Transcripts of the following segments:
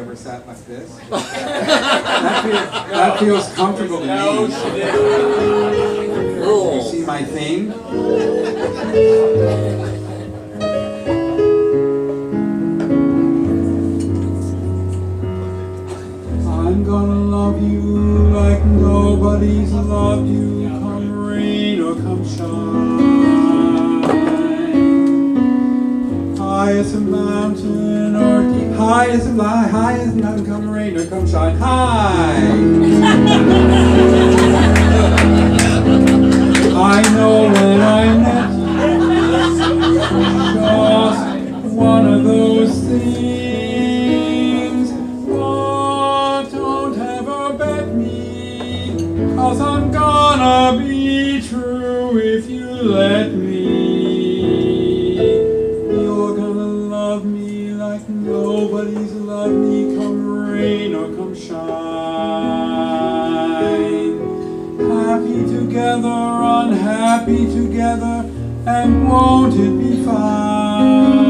ever sat like this? that feels comfortable to me. You see my thing? I'm gonna love you like nobody's loved you, come rain or come shine. High as a mountain or deep, high as a mountain, come rain or come shine. High. I know when I met you, just one of those things. But don't ever bet me, 'cause I'm gonna be true if you let me. You're gonna love me like nobody's loved me, come rain or come shine. Happy together, unhappy together, and won't it be fine?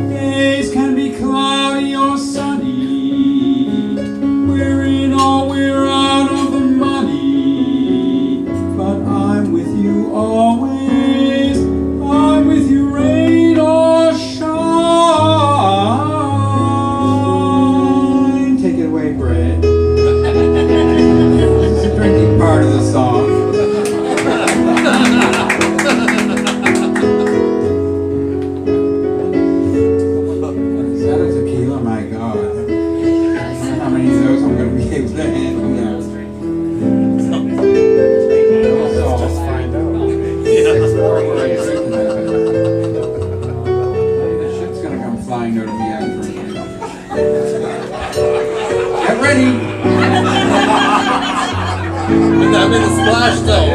Days can be cloudy or sunny, we're in or we're out of the money, but I'm with you always, I'm with you rain or shine. Take it away, Brett. This is the drinking part of the song. Is that a tequila? My God. How many of those I'm going to be able to handle now? Let's just find out. The shit's going to come flying out of me after me. Get ready! And I'm in a splash though.